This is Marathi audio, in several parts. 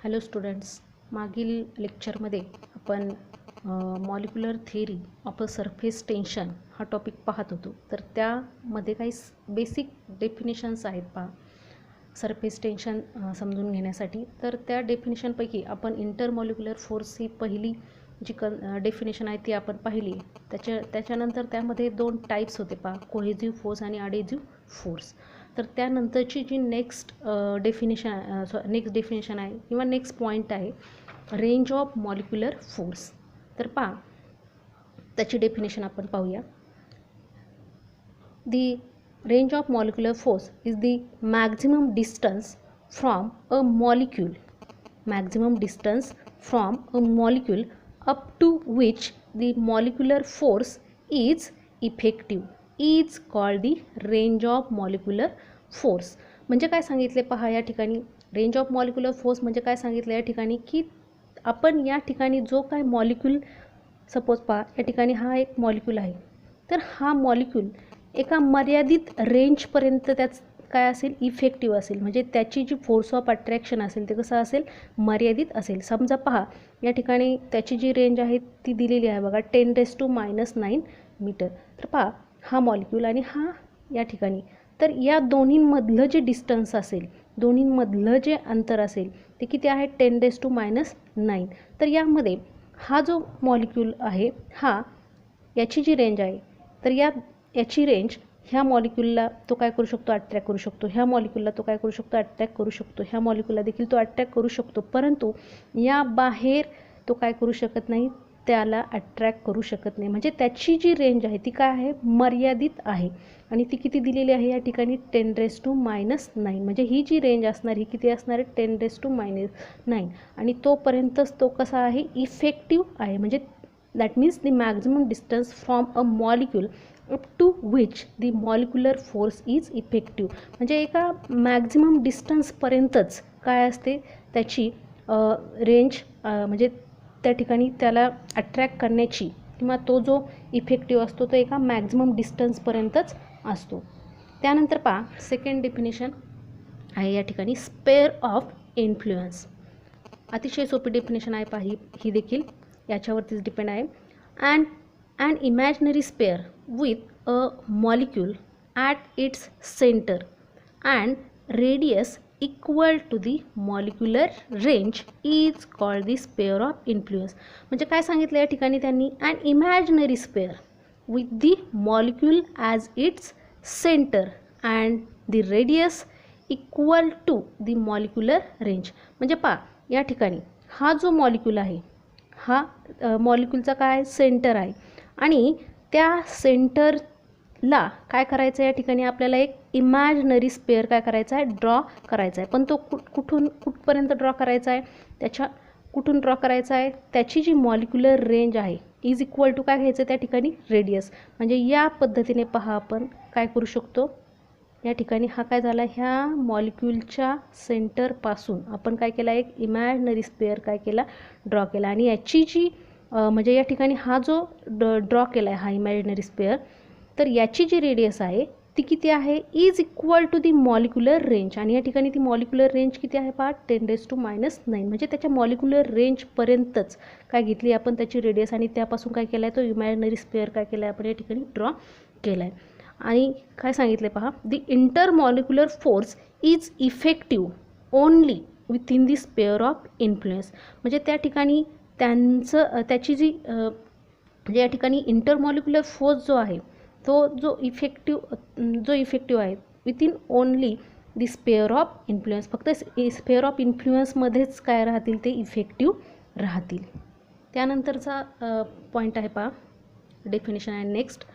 हॅलो स्टुडंट्स, मागील लेक्चरमध्ये आपण molecular theory of a surface tension हा टॉपिक पाहत होतो. तर त्यामध्ये काही बेसिक डेफिनेशन्स आहेत पहा सरफेस टेन्शन समजून घेण्यासाठी. तर त्या डेफिनेशनपैकी आपण इंटरमॉलिक्युलर फोर्स ही पहिली जी डेफिनेशन आहे ती आपण पाहिली. त्याच्यानंतर त्यामध्ये दोन टाईप्स होते पहा, कोहेजिव्ह फोर्स आणि अडेजिव्ह फोर्स. तर त्यानंतरची जी नेक्स्ट डेफिनेशन आहे किंवा नेक्स्ट पॉईंट आहे रेंज ऑफ मॉलिक्युलर फोर्स. तर पहा त्याची डेफिनेशन आपण पाहूया. The range of molecular force is the maximum distance from a molecule up to which the molecular force is effective is called the range of molecular force. म्हणजे काय सांगितले पहा या ठिकाणी, रेंज ऑफ मॉलिक्युलर फोर्स म्हणजे काय सांगितलं या ठिकाणी की आपण या ठिकाणी जो काय मॉलिक्यूल, सपोज पहा या ठिकाणी हा एक मॉलिक्यूल आहे, तर हा मॉलिक्यूल एका मर्यादित रेंजपर्यंत त्याच काय असेल, इफेक्टिव्ह असेल. म्हणजे त्याची जी फोर्स ऑफ अट्रॅक्शन असेल ते कसं असेल, मर्यादित असेल. समजा पहा या ठिकाणी त्याची जी रेंज आहे ती दिलेली आहे बघा 10⁻⁹ मीटर. तर पहा हा मॉलिक्यूल आणि हा या ठिकाणी, तर या दोन्हींमधलं जे डिस्टन्स असेल, दोन्हींमधलं जे अंतर असेल ते किती आहे 10⁻⁹. तर यामध्ये हा जो मॉलिक्यूल आहे हा याची जी रेंज आहे, तर याची रेंज ह्या मॉलिक्यूलला तो काय करू शकतो, अट्रॅक्ट करू शकतो. ह्या मॉलिक्यूलला तो काय करू शकतो, अट्रॅक्ट करू शकतो. ह्या मॉलिक्यूलला देखील तो अट्रॅक्ट करू शकतो, परंतु या बाहेर तो काय करू शकत नाही, त्याला अट्रॅक्ट करू शकत नाही. म्हणजे त्याची जी रेंज आहे ती काय आहे, मर्यादित आहे. आणि ती किती दिलेली आहे या ठिकाणी 10⁻⁹. म्हणजे ही जी रेंज असणार ही किती असणार आहे 10⁻⁹. आणि तोपर्यंतच तो कसा आहे, इफेक्टिव्ह आहे. म्हणजे that means the maximum distance from a molecule up to which the molecular force is effective. म्हणजे एका मॅक्झिमम डिस्टन्सपर्यंतच काय असते त्याची रेंज, म्हणजे त्या ठिकाणी त्याला अट्रॅक्ट करण्याची किंवा तो जो इफेक्टिव्ह असतो तो एका मॅक्झिमम डिस्टन्सपर्यंतच असतो. त्यानंतर पहा सेकंड डेफिनेशन आहे या ठिकाणी स्पेअर ऑफ इन्फ्लुएन्स. अतिशय सोपी डेफिनेशन आहे पहा ही देखील याच्यावरतीच डिपेंड आहे. And an imaginary sphere with a molecule at its center and radius equal to the molecular range is called the sphere of influence. म्हणजे काय सांगितलं या ठिकाणी त्यांनी, an imaginary sphere with the molecule as its center and the radius equal to the molecular range. म्हणजे पहा या ठिकाणी हा जो मॉलिक्यूल आहे हा मॉलिक्यूलचा काय सेंटर आहे आणि त्या सेंटरला काय करायचं आहे या ठिकाणी आपल्याला एक इमॅजिनरी स्पेअर काय करायचा आहे, ड्रॉ करायचा आहे. पण तो कुठपर्यंत ड्रॉ करायचा आहे, कुठून ड्रॉ करायचा आहे, त्याची जी मॉलिक्युलर रेंज आहे इज इक्वल टू काय घ्यायचं त्या ठिकाणी रेडियस. म्हणजे या पद्धतीने पहा आपण काय करू शकतो या ठिकाणी, हा काय झाला, ह्या मॉलिक्यूलच्या सेंटरपासून आपण काय केला, एक इमॅजिनरी स्पेअर काय केला, ड्रॉ केला. आणि याची जी म्हणजे या ठिकाणी हा जो ड्रॉ केला आहे हा इमॅजिनरी स्पेअर, तर याची जी रेडियस आहे ती किती आहे, is equal to the molecular range. आणि या ठिकाणी ती मॉलिक्युलर रेंज किती आहे पहा 10⁻⁹. म्हणजे त्याच्या मॉलिक्युलर रेंजपर्यंतच काय घेतली आपण त्याची रेडियस आणि त्यापासून काय केला आहे तो इमॅजिनरी स्पेअर काय केला आहे आपण या ठिकाणी ड्रॉ केला आहे. आणि काय सांगितले पहा, the intermolecular force is effective only within the sphere of influence. म्हणजे त्या ठिकाणी त्याची जी म्हणजे या ठिकाणी इंटरमॉलिक्युलर फोर्स जो आहे तो जो इफेक्टिव्ह आहे within only the sphere of influence. फक्त स्पेअर ऑफ इन्फ्लुएन्समध्येच काय राहतील ते इफेक्टिव्ह राहतील. त्यानंतरचा पॉईंट आहे पहा, डेफिनेशन आहे नेक्स्ट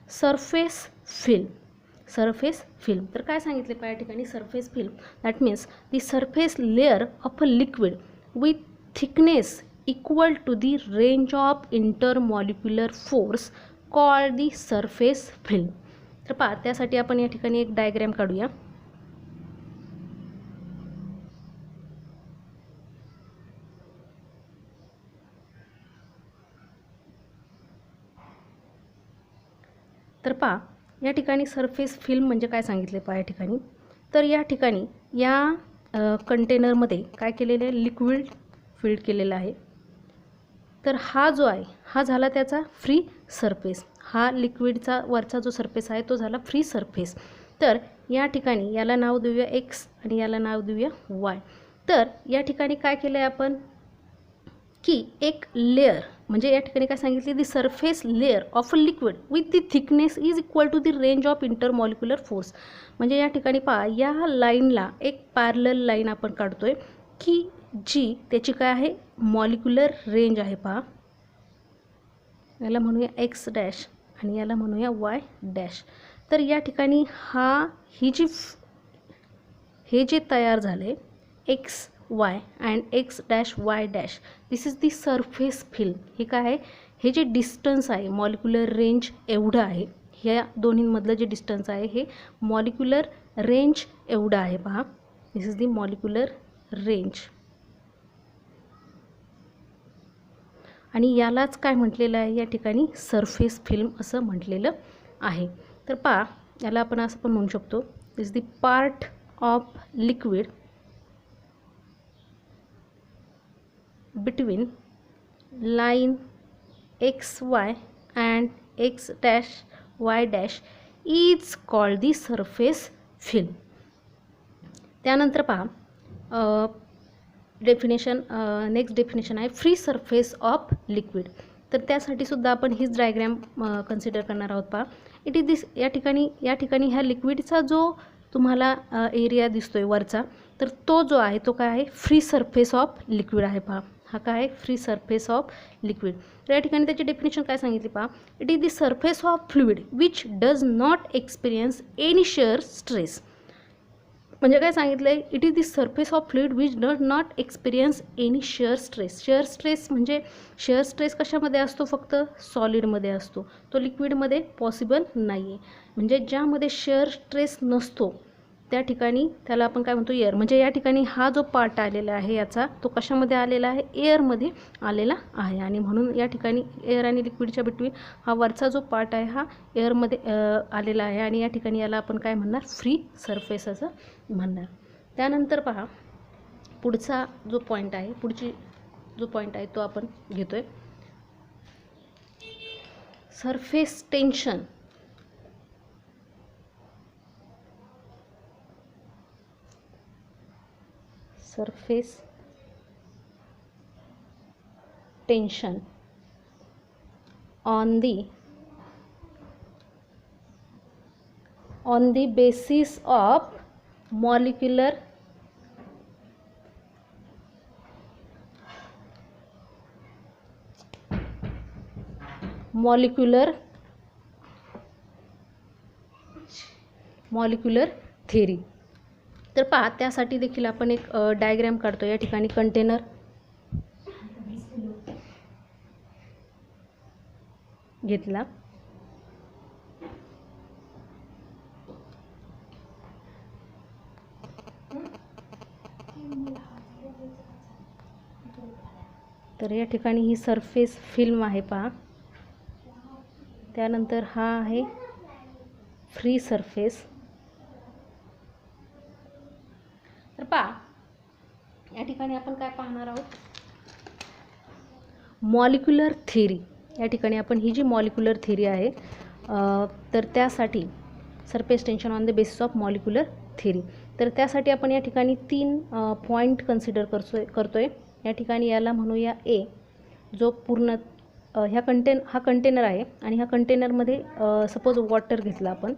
सरफेस फिल्म. तर काय सांगितले पहा या ठिकाणी, surface film that means the surface layer of a liquid with thickness equal to the range of intermolecular force called the surface film. तर पहा त्यासाठी आपण या ठिकाणी एक डायग्राम काढूया. तर पहा या ठिकाणी सरफेस फिल्म म्हणजे काय सांगितले पहा या ठिकाणी, तर या ठिकाणी या कंटेनरमध्ये काय केलेलं आहे, लिक्विड फिल्ड केलेलं आहे. तर हा जो आहे हा झाला त्याचा फ्री सरफेस. हा लिक्विडचा वरचा जो सरफेस आहे तो झाला फ्री सरफेस. तर या ठिकाणी याला नाव देऊया एक्स आणि याला नाव देऊया वाय. तर या ठिकाणी काय केलं आहे आपण की एक लेअर, म्हणजे या ठिकाणी काय सांगितले, the surface layer of a liquid with the thickness is equal to the range of intermolecular force. म्हणजे या ठिकाणी पहा, या लाईनला एक पॅरलल लाईन आपण काढतोय की जी त्याची काय आहे, मॉलिक्युलर रेंज आहे. पहा, याला म्हणूया एक्स डॅश आणि याला म्हणूया वाय डॅश. तर या ठिकाणी हे जे तयार झाले x Y and x dash Y dash, this is the surface film. हे काय आहे, हे जे डिस्टन्स आहे मॉलिक्युलर रेंज एवढं आहे. ह्या दोन्हींमधलं जे डिस्टन्स आहे हे मॉलिक्युलर रेंज एवढं आहे. पहा, दिस इज दी मॉलिक्युलर रेंज. आणि यालाच काय म्हटलेलं आहे, या ठिकाणी सरफेस फिल्म असं म्हटलेलं आहे. तर पहा, याला आपण असं पण म्हणू शकतो, this the part of liquid between line xy and x dash y dash is called the surface film. त्यानंतर पहा डेफिनेशन, नेक्स्ट डेफिनेशन आहे फ्री सरफेस ऑफ लिक्विड. तर त्यासाठी सुद्धा आपण हीच डायग्रॅम कन्सिडर करणार आहोत. पहा, इट इज दिस, या ठिकाणी ह्या लिक्विडचा जो तुम्हाला एरिया दिसतोय वरचा, तर तो जो आहे तो काय आहे, फ्री सरफेस ऑफ लिक्विड आहे. पहा, हा काय आहे, फ्री सरफेस ऑफ लिक्विड. तर या ठिकाणी त्याची डेफिनेशन काय सांगितली पहा, it is the surface of fluid which does not experience any share stress. म्हणजे काय सांगितलं आहे, it is the surface of fluid which does not experience any share stress. Share stress म्हणजे शेअर स्ट्रेस कशामध्ये असतो, फक्त सॉलिडमध्ये असतो, तो लिक्विडमध्ये पॉसिबल नाही आहे. म्हणजे ज्यामध्ये शेअर स्ट्रेस नसतो त्या ठिकाणी त्याला आपण काय म्हणतो, एअर. म्हणजे या ठिकाणी हा जो पार्ट आलेला आहे याचा, तो कशामध्ये आलेला आहे, एअरमध्ये आलेला आहे. आणि म्हणून या ठिकाणी एअर आणि लिक्विडच्या बिटवीन हा वरचा जो पार्ट आहे हा एअरमध्ये आलेला आहे. आणि या ठिकाणी याला आपण काय म्हणणार, फ्री सरफेस असं म्हणणार. त्यानंतर पहा, पुढचा जो पॉईंट आहे तो आपण घेतोय, surface tension. surface tension on the basis of molecular theory. तर पहा, त्यासाठी देखील आपण एक डायग्रॅम काढतो. या ठिकाणी कंटेनर घेतला, तर या ठिकाणी ही सरफेस फिल्म आहे. पहा, त्यानंतर हा आहे फ्री सरफेस. तर पहा, या ठिकाणी आपण काय पाहणार आहोत, मॉलिक्युलर थेरी. या ठिकाणी आपण ही जी मॉलिक्युलर थेरी आहे, तर त्यासाठी surface tension on the basis of molecular theory. तर त्यासाठी आपण या ठिकाणी 3 पॉईंट कन्सिडर करतोय. या ठिकाणी याला म्हणूया ए, जो पूर्ण हा कंटेनर आहे आणि ह्या कंटेनरमध्ये सपोज वॉटर घेतला आपण,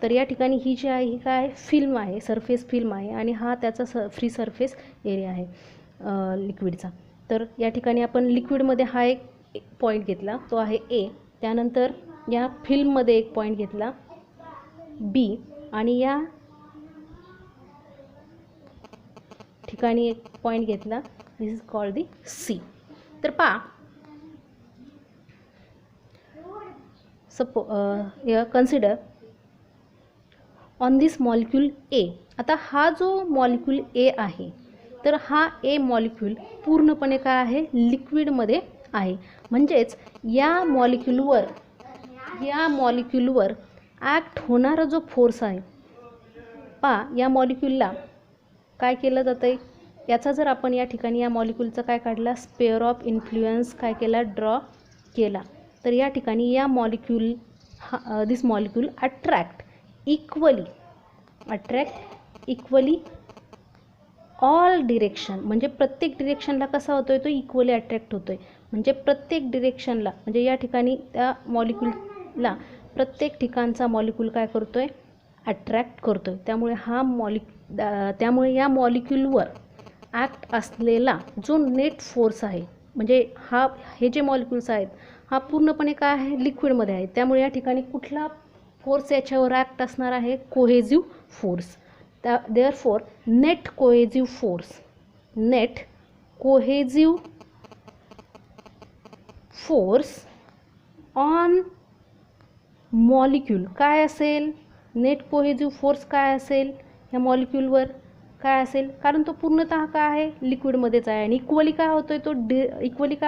तर या ठिकाणी ही जी आहे ही काय फिल्म आहे, सरफेस फिल्म आहे आणि हा त्याचा फ्री सरफेस एरिया आहे लिक्विडचा. तर या ठिकाणी आपण लिक्विडमध्ये हा एक पॉईंट घेतला, तो आहे ए. त्यानंतर या फिल्ममध्ये एक पॉईंट घेतला बी आणि या ठिकाणी एक पॉईंट घेतला, दिस इज कॉल्ड दी सी. तर पहा, कन्सिडर ऑन दिस मॉलिक्यूल ए. आता हा जो मॉलिक्यूल ए आहे, तर हा ए मॉलिक्यूल पूर्णपणे काय आहे, लिक्विडमध्ये आहे. म्हणजेच या मॉलिक्यूलवर ॲक्ट होणारा जो फोर्स आहे, पहा, या मॉलिक्यूलला काय केलं जातं आहे, याचा जर आपण या ठिकाणी या मॉलिक्यूलचा काय काढला, स्पेअर ऑफ इन्फ्लुएन्स काय केला, ड्रॉ केला, तर या ठिकाणी या molecule this molecule attract equally all direction, म्हणजे प्रत्येक डिरेक्शनला कसा होतोय तो इक्वली अट्रॅक्ट होतोय, म्हणजे प्रत्येक डिरेक्शनला, म्हणजे या ठिकाणी त्या मॉलिक्यूलला प्रत्येक ठिकाणचा मॉलिक्यूल काय करतोय, अट्रॅक्ट करतोय. त्यामुळे या मॉलिक्यूलवर ॲक्ट असलेला जो नेट फोर्स आहे, म्हणजे हे जे मॉलिक्यूल्स आहेत हा पूर्णपणे काय आहे, लिक्विडमध्ये आहे. त्यामुळे या ठिकाणी कुठला फोर्स याच्यावर ॲक्ट असणार आहे, cohesive force. Therefore net cohesive force on molecule काय असेल, नेट कोहेजिव्ह फोर्स काय असेल या मॉलिक्यूलवर, काय असेल, कारण तो पूर्णतः काय आहे, लिक्विडमध्येच आहे आणि इक्वली काय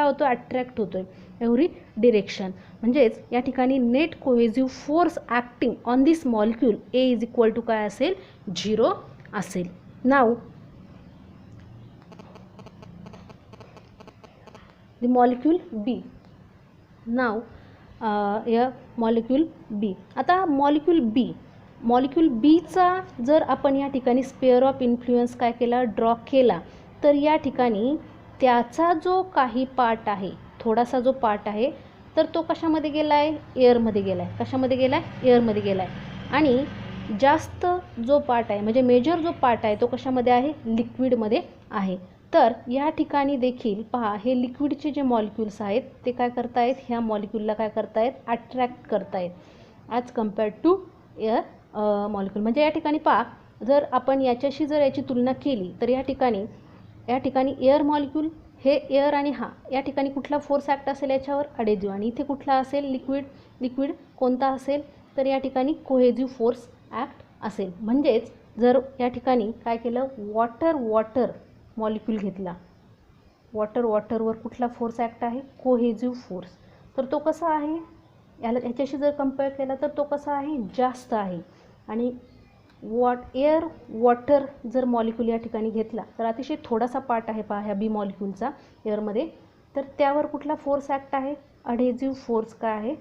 होतो, अट्रॅक्ट होतोय एव्हरी डिरेक्शन. म्हणजेच या ठिकाणी net cohesive force acting on this molecule A is equal to काय असेल, 0 असेल. Now the molecule B. Molecule B. आता मॉलिक्यूल बीचा जर आपण या ठिकाणी स्पेअर ऑफ इन्फ्लुएन्स काय केला, ड्रॉ केला, तर या ठिकाणी त्याचा जो काही पार्ट आहे, थोडासा जो पार्ट आहे, तर तो कशामध्ये गेला आहे, एअरमध्ये गेला आहे. कशामध्ये गेला आहे, एअरमध्ये गेला आहे. आणि जास्त जो पार्ट आहे, म्हणजे मेजर जो पार्ट आहे, तो कशामध्ये आहे, लिक्विडमध्ये आहे. तर या ठिकाणी देखील पहा, हे लिक्विडचे जे मॉलिक्यूल्स आहेत ते काय करतायत, ह्या मॉलिक्यूलला काय करतायत, अट्रॅक्ट करतायत as compared to air molecule. म्हणजे या ठिकाणी पहा, जर आपण याच्याशी जर याची तुलना केली तर या ठिकाणी एअर मॉलिक्यूल, हे एअर आणि या ठिकाणी कुठला फोर्स ॲक्ट असेल याच्यावर, अडेजिव्ह, आणि इथे कुठला असेल, लिक्विड कोणता असेल, तर या ठिकाणी कोहेजिव्ह फोर्स ॲक्ट असेल. म्हणजेच जर या ठिकाणी काय केलं, वॉटर मॉलिक्यूल घेतला, वॉटरवर कुठला फोर्स ॲक्ट आहे, कोहेजिव्ह फोर्स, तर तो कसा आहे, ह्याच्याशी जर कम्पेअर केला तर तो कसा आहे, जास्त आहे. आणि वॉटर जर मॉलिक्यूल या ठिकाणी घेतला तर अतिशय थोडासा पार्ट आहे पहा ह्या बी मॉलिक्यूलचा एअरमध्ये, तर त्यावर कुठला फोर्स ॲक्ट आहे, अडेजिव्ह फोर्स काय आहे,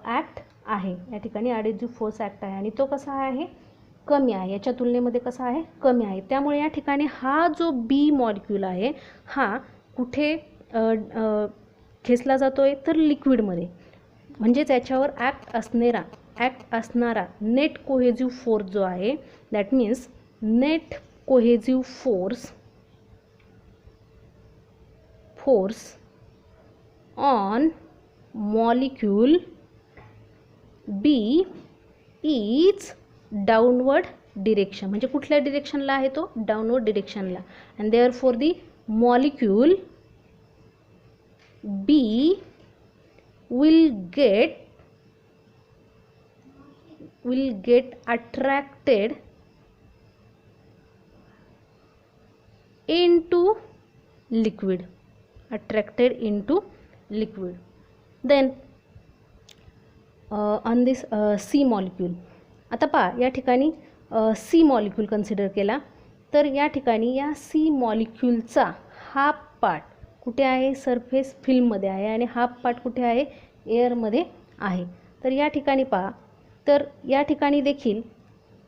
ॲक्ट आहे. या ठिकाणी अडेजिव्ह फोर्स ॲक्ट आहे आणि तो कसा आहे, कमी आहे, याच्या तुलनेमध्ये कसा आहे, कमी आहे. त्यामुळे या ठिकाणी हा जो बी मॉलिक्यूल आहे हा कुठे खेचला जातोय, तर लिक्विडमध्ये. म्हणजेच याच्यावर ॲक्ट असणारा नेट कोहेजिव्ह फोर्स जो आहे, that means net cohesive force on molecule B is downward direction. म्हणजे कुठल्या डिरेक्शनला आहे तो, डाऊनवर्ड डिरेक्शनला. And therefore the molecule B will get attracted into liquid. Then on this C molecule. आता पहा, या ठिकाणी C मॉलिक्यूल कन्सिडर केला, तर या ठिकाणी या C मॉलिक्यूलचा हाफ पार्ट कुठे आहे, सरफेस फिल्ममध्ये आहे, आणि हाफ पार्ट कुठे आहे, एअरमध्ये आहे. तर या ठिकाणी पहा, तर या ठिकाणी देखील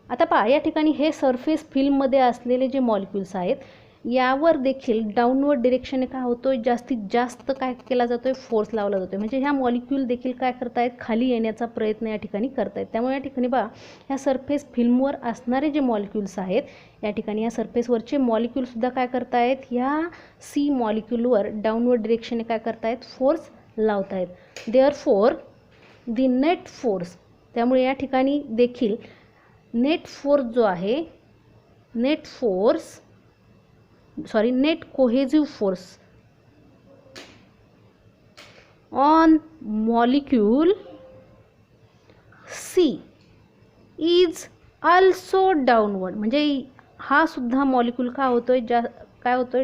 आता पहा, या ठिकाणी हे सरफेस फिल्ममध्ये असलेले जे मॉलिक्यूल्स आहेत यावर देखील डाऊनवर्ड डिरेक्शनने काय होतोय, जास्तीत जास्त काय केला जातोय, फोर्स लावला जातोय. म्हणजे ह्या मॉलिक्यूल देखील काय करतायत, खाली येण्याचा प्रयत्न या ठिकाणी करतायत. त्यामुळे या ठिकाणी पहा, ह्या सरफेस फिल्मवर असणारे जे मॉलिक्यूल्स आहेत, या ठिकाणी या सरफेसवरचे मॉलिक्यूलसुद्धा काय करतायत, ह्या सी मॉलिक्यूलवर डाऊनवर्ड डिरेक्शनने काय करतायत, फोर्स लावतायत. देअरफॉर दी नेट फोर्स, त्यामुळे या ठिकाणी देखील net cohesive force on molecule C is also downward. म्हणजे हा सुद्धा मॉलिक्यूल काय होतोय,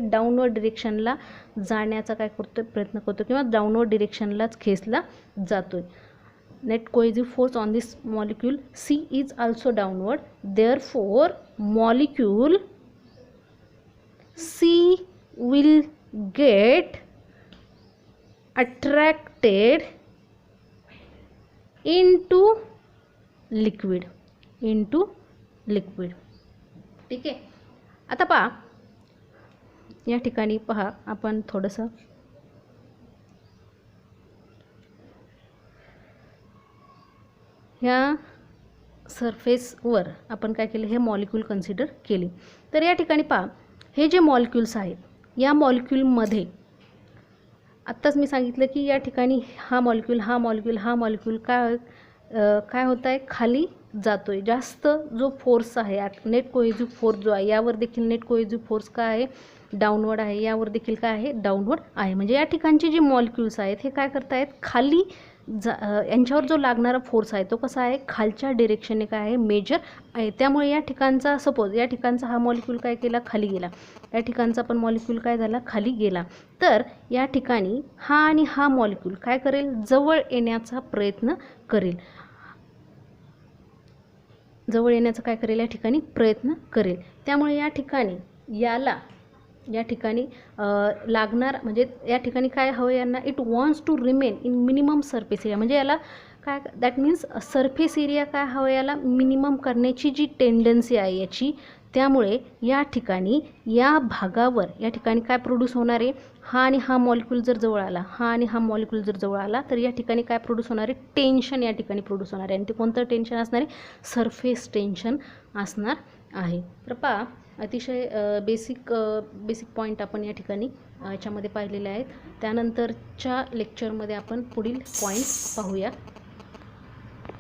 डाऊनवर्ड डिरेक्शनला जाण्याचा काय करतोय, प्रयत्न करतो, किंवा डाऊनवर्ड डिरेक्शनलाच खेचला जातोय. Net cohesive force on this molecule C is also downward. Therefore, molecule C will get attracted into liquid. ठीक आहे. आता पहा या ठिकाणी पहा आपण थोडंसं ह्या सरफेसवर आपण काय केलं, हे मॉलिक्यूल कन्सिडर केले. तर या ठिकाणी पहा हे जे मॉलिक्यूल्स आहेत या मॉलिक्यूलमध्ये आत्ताच मी सांगितलं की या ठिकाणी हा मॉलिक्यूल काय होत आहे, खाली जातो आहे. जास्त जो फोर्स आहे नेट कोहेसिव्ह फोर्स जो आहे यावर देखील नेट कोहेसिव्ह फोर्स काय आहे, डाऊनवर्ड आहे. यावर देखील काय आहे, डाऊनवर्ड आहे. म्हणजे या ठिकाणचे जे मॉलिक्यूल्स आहेत हे काय करत आहेत, खाली यांच्यावर जो लागणारा फोर्स आहे तो कसा आहे, खालच्या डिरेक्शनने काय आहे, मेजर आहे. त्यामुळे या ठिकाणचा सपोज या ठिकाणचा हा मॉलिक्यूल काय केला, खाली गेला. या ठिकाणचा पण मॉलिक्यूल काय झाला, खाली गेला. तर या ठिकाणी हा आणि हा मॉलिक्यूल काय करेल, जवळ येण्याचा प्रयत्न करेल. जवळ येण्याचा काय करेल, या ठिकाणी प्रयत्न करेल. त्यामुळे या ठिकाणी लागणार म्हणजे या ठिकाणी काय हवं यांना, it wants to remain in minimum surface area. म्हणजे याला काय, दॅट मीन्स सरफेस एरिया काय हवं याला मिनिमम करण्याची जी टेंडन्सी आहे याची. त्यामुळे या ठिकाणी या भागावर या ठिकाणी काय प्रोड्यूस होणार आहे, हा आणि हा मॉलिक्यूल जर जवळ आला तर या ठिकाणी काय प्रोड्यूस होणार आहे, टेन्शन या ठिकाणी प्रोड्यूस होणार आहे. आणि ते कोणतं टेन्शन असणार आहे, सरफेस टेन्शन असणार आहे. तर पहा अतिशय बेसिक पॉईंट आपण या ठिकाणी याच्यामध्ये पाहिलेले आहेत. त्यानंतरच्या लेक्चरमध्ये आपण पुढील पॉईंट्स पाहूया.